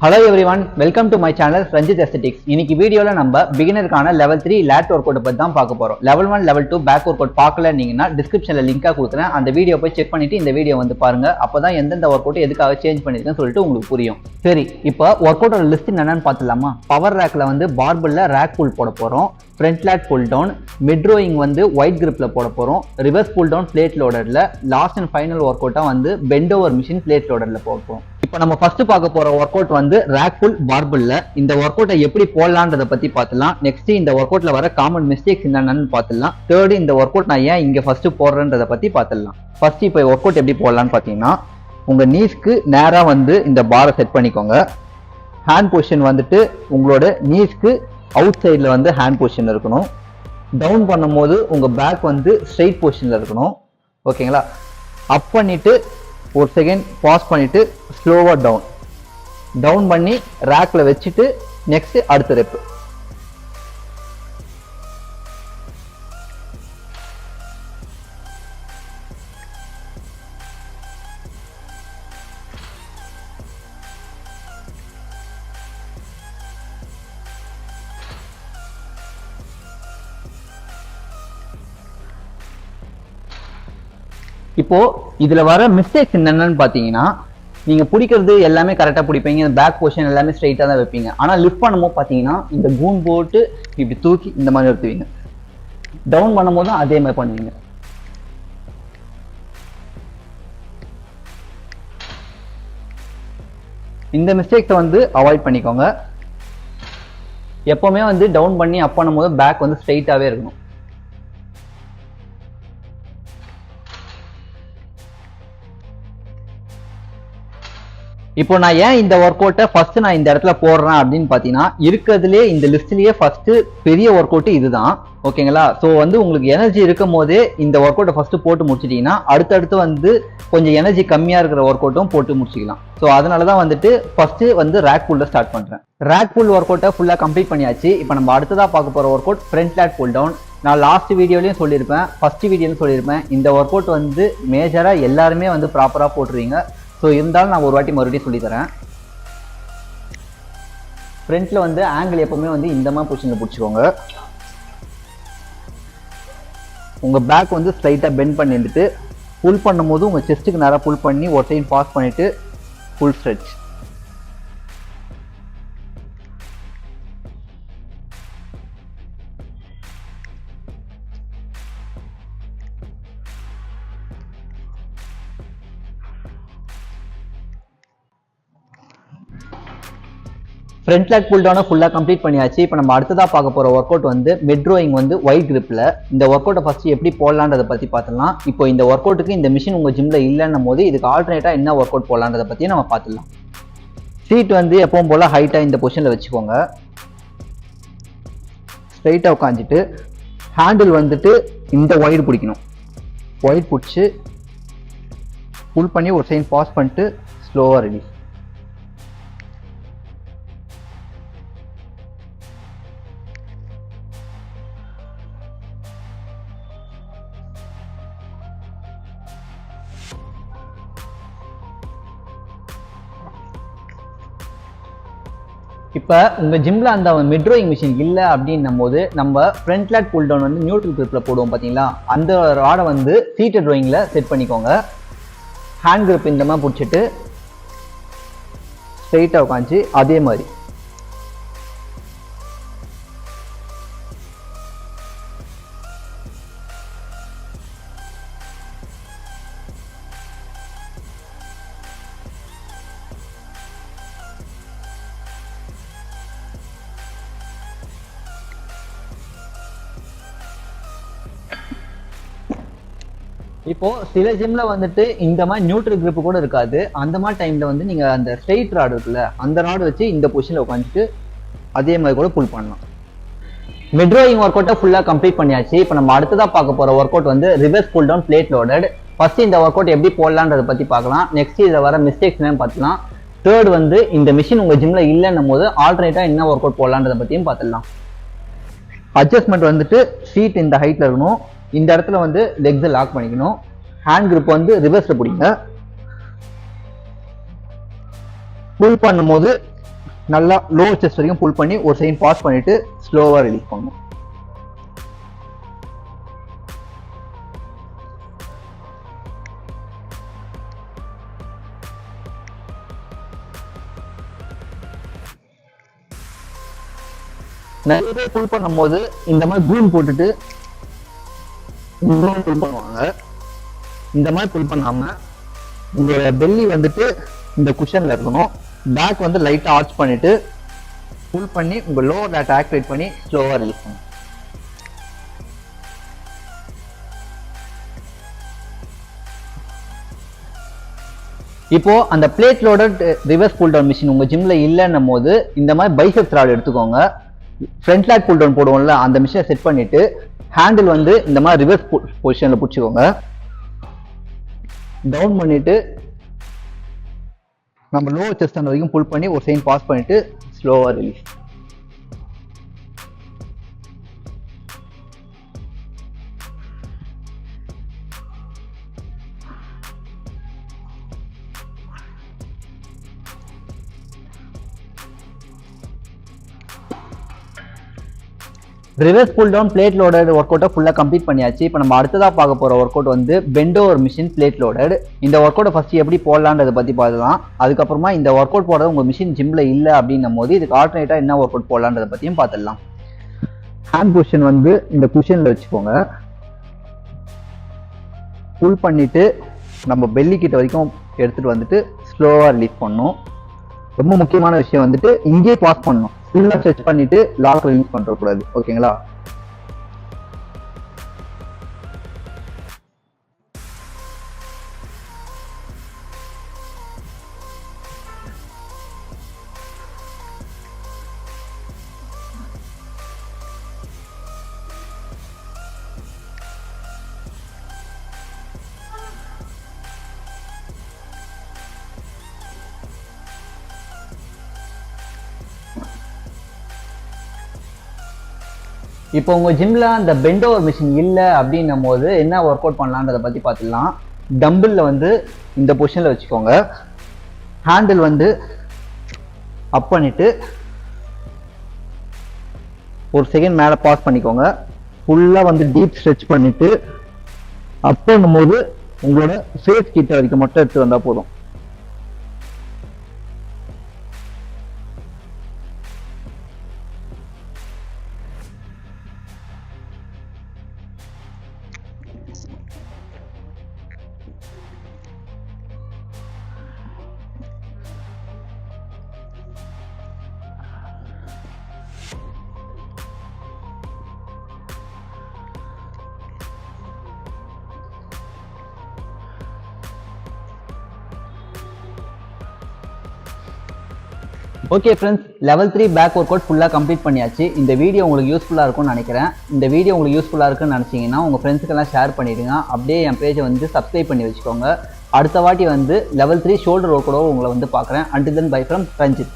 Hello everyone, welcome to my channel Ranjit Aesthetics. இன்னைக்கு வீடியோல நம்ம பிகினருக்கான லெவல் 3 lat ஒர்க் அவுட் பத்தி தான் பார்க்க போறோம். Level 1 level 2 back work out பார்க்கலன்னீங்கன்னா டிஸ்கிரிப்ஷன்ல லிங்கா கொடுக்குறேன். அந்த வீடியோ போய் செக் பண்ணிட்டு இந்த வீடியோ வந்து பாருங்க. அப்பதான் எந்தெந்த ஒர்க் அவுட் எதுக்காக சேஞ்ச் பண்ணிருக்கேன்னு சொல்லிட்டு உங்களுக்கு புரியும். சரி, இப்போ ஒர்க் அவுட்டோட லிஸ்ட் என்னன்னு பார்த்துலாமா? பவர் ரேக்ல வந்து பார்பிள்ல ரேக் புல் போட போறோம். Front lat pull down, mid rowing வந்து ஒயிட் கிரிப்ல போட போறோம். ரிவர்ஸ் புல் டவுன் பிளேட் லோடர்ல, லாஸ்ட் அண்ட் ஃபைனல் ஒர்க் அவுட்டா வந்து பெண்ட் ஓவர் மிஷின் பிளேட் லோடர்ல போட போறோம். இப்போ நம்ம ஃபர்ஸ்ட் பார்க்க போற ஒர்க் அவுட் வந்து ரேக் புல் பார்பிள்ல. இந்த ஒர்க் அவுட்டை எப்படி போடலான்றத பத்தி பார்த்துலாம். நெக்ஸ்ட் இந்த ஒர்க் அவுட்ல வர காமன் மிஸ்டேக்ஸ் என்னென்னு பார்த்துலாம். தேர்ட் இந்த ஒர்க் அவுட் நான் ஏன் இங்க ஃபர்ஸ்ட் போடுறேன்றத பத்தி பார்த்துலாம். ஃபர்ஸ்ட் இப்போ ஒர்க் அவுட் எப்படி போடலாம்னு பாத்தீங்கன்னா, உங்க நீஸ்க்கு நேரா வந்து இந்த பாரை செட் பண்ணிக்கோங்க. ஹேண்ட் பொசிஷன் வந்துட்டு உங்களோட நீஸ்க்கு அவுட் சைட்ல வந்து ஹேண்ட் பொசிஷன் இருக்கணும். டவுன் பண்ணும்போது உங்க பேக் வந்து ஸ்ட்ரெயிட் பொசிஷன்ல இருக்கணும். ஓகேங்களா? அப் பண்ணிட்டு ஒரு செகண்ட் பாஸ் பண்ணிட்டு ஸ்லோவா டவுன் பண்ணி ரேக்ல வச்சுட்டு நெக்ஸ்ட் அடுத்த ரெப். இப்போ இதுல வர மிஸ்டேக்ஸ் என்னென்னு பாத்தீங்கன்னா, நீங்க பிடிக்கிறது எல்லாமே கரெக்டா பிடிப்பீங்க, பேக் பொசிஷன் எல்லாமே ஸ்ட்ரைட்டா தான் வைப்பீங்க. ஆனா லிஃப்ட் பண்ணும்போது பாத்தீங்கன்னா இந்த கூன் போட்டு இப்படி தூக்கி இந்த மாதிரி எடுத்துவீங்க. டவுன் பண்ணும்போது அதே மாதிரி பண்ணுவீங்க. இந்த மிஸ்டேக்ஸை வந்து அவாய்ட் பண்ணிக்கோங்க. எப்பவுமே வந்து டவுன் பண்ணி அப் பண்ணும்போது பேக் வந்து ஸ்ட்ரைட்டாவே இருக்கணும். இப்போ நான் ஏன் இந்த ஒர்க் அவுட்டை ஃபர்ஸ்ட் நான் இந்த இடத்துல போடுறேன் அப்படின்னு பாத்தீங்கன்னா, இருக்கிறதுலே இந்த லிஸ்ட்லயே ஃபர்ஸ்ட் பெரிய ஒர்க் அவுட் இதுதான். ஓகேங்களா? ஸோ வந்து உங்களுக்கு எனர்ஜி இருக்கும் போதே இந்த ஒர்க் அவுட்டை ஃபர்ஸ்ட் போட்டு முடிச்சிட்டீங்கன்னா அடுத்தடுத்து வந்து கொஞ்சம் எனர்ஜி கம்மியா இருக்கிற ஒர்க் அவுட்டும் போட்டு முடிச்சிக்கலாம். ஸோ அதனாலதான் வந்துட்டு ஃபர்ஸ்ட் வந்து ரேக் புல்ல ஸ்டார்ட் பண்றேன். ரேக் புல் ஒர்க் அவுட்டை ஃபுல்லா கம்ப்ளீட் பண்ணியாச்சு. இப்போ நம்ம அடுத்ததா பார்க்க போற work out front lat pull down. நான் லாஸ்ட் வீடியோலயும் சொல்லியிருப்பேன், ஃபர்ஸ்ட் வீடியோன்னு சொல்லியிருப்பேன், இந்த ஒர்க் அவுட் வந்து மேஜரா எல்லாருமே வந்து ப்ராப்பரா போட்டுருவீங்க. ஸோ இருந்தாலும் நான் ஒரு வாட்டி மறுபடியும் சொல்லித்தரேன். ஃப்ரண்ட்ல வந்து ஆங்கிள் எப்பவுமே வந்து இந்த மாதிரி பொசிஷன்ல பிடிச்சிக்கோங்க. உங்க பேக் வந்து ஸ்ட்ரைட்டா பெண்ட் பண்ணிட்டு புல் பண்ணும்போது உங்க செஸ்ட்டுக்கு நேராக புல் பண்ணி ஒரு சைடு பாஸ் பண்ணிட்டு ஃபுல் ஸ்ட்ரெச். ஃப்ரண்ட் லேக் புல் டவுனை ஃபுல்லாக கம்ப்ளீட் பண்ணியாச்சு. இப்போ நம்ம அடுத்ததாக பார்க்க போகிற ஒர்க் அவுட் வந்து மிட் ரோயிங் வந்து ஒயிட் கிரிப்பில். இந்த ஒர்க் அவுட்டை ஃபர்ஸ்ட் எப்படி போடலான்றதை பற்றி பார்த்துலாம். இப்போ இந்த ஒர்க் அவுட்டுக்கு இந்த மிஷின் உங்கள் ஜிம்மில் இல்லைன்னும் போது இதுக்கு ஆல்டர்னேட்டாக என்ன ஒர்க் அவுட் போடலான்றதை பற்றி நம்ம பார்த்துலாம். சீட் வந்து எப்பவும் போல் ஹைட்டாக இந்த பொசிஷனில் வச்சுக்கோங்க. ஸ்ட்ரைட்டாக உட்காந்துட்டு ஹேண்டில் வந்துட்டு இந்த ஒயிட் பிடிக்கணும். ஒயிட் பிடிச்சி புல் பண்ணி ஒரு சைன் பாஸ் பண்ணிட்டு ஸ்லோவாக ரிலீஸ். இப்போ உங்கள் ஜிம்மில் அந்த மிட் ரோயிங் மிஷின் இல்லை அப்படின்னும் போது நம்ம ஃப்ரண்ட் லேட் புல் டவுன் வந்து நியூட்ரல் கிரிப்பில் போடுவோம் பார்த்தீங்களா, அந்த ராடை வந்து சீட்டட் ரோயிங்கில் செட் பண்ணிக்கோங்க. ஹேண்ட் கிரிப் இந்த மாதிரி பிடிச்சிட்டு ஸ்ட்ரைட்டாக உட்காந்து அதே மாதிரி இப்போ சில ஜிம்ல வந்துட்டு இந்த மாதிரி நியூட்ரல் கிரிப் கூட இருக்காது. அந்த மாதிரி டைம்ல வந்து நீங்க அந்த ஸ்ட்ரெயிட் ராட் இருக்குல்ல, அந்த ராட் வச்சு இந்த பொசிஷன்ல உட்காந்துட்டு அதே மாதிரி கூட புல் பண்ணலாம். மிட் ரோயிங் ஒர்க் அவுட்டை ஃபுல்லா கம்ப்ளீட் பண்ணியாச்சு. இப்போ நம்ம அடுத்ததா பார்க்க போற ஒர்க் அவுட் வந்து reverse pull down plate loaded. First இந்த ஒர்க் அவுட் எப்படி போடலான்றதை பத்தி பார்க்கலாம். நெக்ஸ்ட் இதுல வர மிஸ்டேக்ஸ் என்னன்னு பார்த்துலாம். தேர்ட் வந்து இந்த மிஷின் உங்க ஜிம்ல இல்லைன்னும் போது ஆல்டர்னேட்டா என்ன ஒர்க் அவுட் போடலான்றதை பத்தியும் பார்த்துடலாம். அட்ஜஸ்ட்மெண்ட் வந்துட்டு சீட் இந்த ஹைட்ல இருக்கணும். இந்த இடத்துல வந்து லெக்ஸை லாக் பண்ணிக்கணும். ஹேண்ட் கிரிப் வந்து ரிவர்ஸ்ல பிடிங்க. புல் பண்ணும்போது நல்லா லோ செஸ்ட் வரைக்கும் புல் பண்ணி ஒரு செகண்ட் பாஸ் பண்ணிட்டு ஸ்லோவா ரிலீஸ் பண்ணணும். நிறைய பேர் புல் பண்ணும் போது இந்த மாதிரி க்ளூன் போட்டுட்டு புல் பண்ணுவாங்க. இந்த மாதிரி புல் பண்ணாம உங்களோட பெல்லி வந்துட்டு இந்த குஷன்ல இருக்கணும். பேக் வந்து லைட்டா ஆர்ச் பண்ணிட்டு புல் பண்ணி உங்க லோவர் லேட் ஆக்டிவேட் பண்ணி ஸ்லோவா ரிலீஸ் பண்ணுங்க. இப்போ அந்த plate loaded reverse pull down machine உங்க ஜிம்ல இல்லைன்னும் போது இந்த மாதிரி பைசெப்ஸ் ராட் எடுத்துக்கோங்க. ஃப்ரண்ட் லேட் புல் டவுன் போடுவோம்ல அந்த மிஷினை செட் பண்ணிட்டு ஹேண்டில் வந்து இந்த மாதிரி ரிவர்ஸ் பொசிஷன்ல பிடிச்சிக்கோங்க. டவுன் பண்ணிட்டு நம்ம லோவர் செஸ்ட் வரைக்கும் புல் பண்ணி ஒரு செகண்ட் பாஸ் பண்ணிட்டு ஸ்லோவா release. Reverse pull down plate loaded ஒர்க் அவுட்டை ஃபுல்லாக கம்ப்ளீட் பண்ணியாச்சு. இப்போ நம்ம அடுத்ததாக பார்க்க போகிற ஒர்க் அவுட் வந்து bent over machine plate loaded. இந்த ஒர்க் அவுட்டை ஃபஸ்ட்டு எப்படி போடலான்றதை பற்றி பார்த்துலாம். அதுக்கப்புறமா இந்த ஒர்க் அவுட் போடுறது உங்கள் மிஷின் ஜிம்மில் இல்லை அப்படின்னும் போது இதுக்கு ஆல்டர்னேட்டாக என்ன ஒர்க் அவுட் போடலான்றதை பற்றியும் பார்த்துடலாம். ஹேண்ட் பொசிஷன் வந்து இந்த குஷனில் வச்சுக்கோங்க. புல் பண்ணிவிட்டு நம்ம பெல்லி கிட்ட வரைக்கும் எடுத்துகிட்டு வந்துட்டு ஸ்லோவாக ரிலீஸ் பண்ணணும். ரொம்ப முக்கியமான விஷயம் வந்துட்டு இங்கே பாஸ் பண்ணணும். ஃபுல்லாக ஸ்ட்ரெச் பண்ணிட்டு லாக் ரிலீஸ் பண்ணக்கூடாது. ஓகேங்களா? இப்போ உங்க ஜிம்ல அந்த பெண்ட் ஓவர் மிஷின் இல்லை அப்படின்னும் போது என்ன ஒர்க் அவுட் பண்ணலான்றதை பத்தி பார்த்துடலாம். டம்பிள்ல வந்து இந்த பொசிஷன்ல வச்சுக்கோங்க. ஹேண்டில் வந்து அப் பண்ணிட்டு ஒரு செகண்ட் மேலே பாஸ் பண்ணிக்கோங்க. ஃபுல்லா வந்து டீப் ஸ்ட்ரெச் பண்ணிட்டு அப் பண்ணும்போது உங்களோட ஃபேஸ் கிட்ட வரைக்கும் மட்டும் எடுத்து வந்தா போதும். Okay friends, level 3 back work out ஃபுல்லாக கம்ப்ளீட் பண்ணியாச்சு. இந்த வீடியோ உங்களுக்கு யூஸ்ஃபுல்லாக இருக்கும்னு நினைக்கிறேன். இந்த வீடியோ உங்களுக்கு யூஸ்ஃபுல்லாக இருக்குன்னு நினச்சிங்கன்னா உங்கள் ஃப்ரெண்ட்ஸுக்கெல்லாம் ஷேர் பண்ணிவிடுங்க. அப்படியே என் பேஜை வந்து சப்ஸ்கிரைப் பண்ணி வச்சுக்கோங்க. அடுத்த வாட்டி வந்து லெவல் 3 ஷோல்டர் ஒர்க் அவுட்டோட உங்களை வந்து பார்க்குறேன். Until then bye from Ranjith.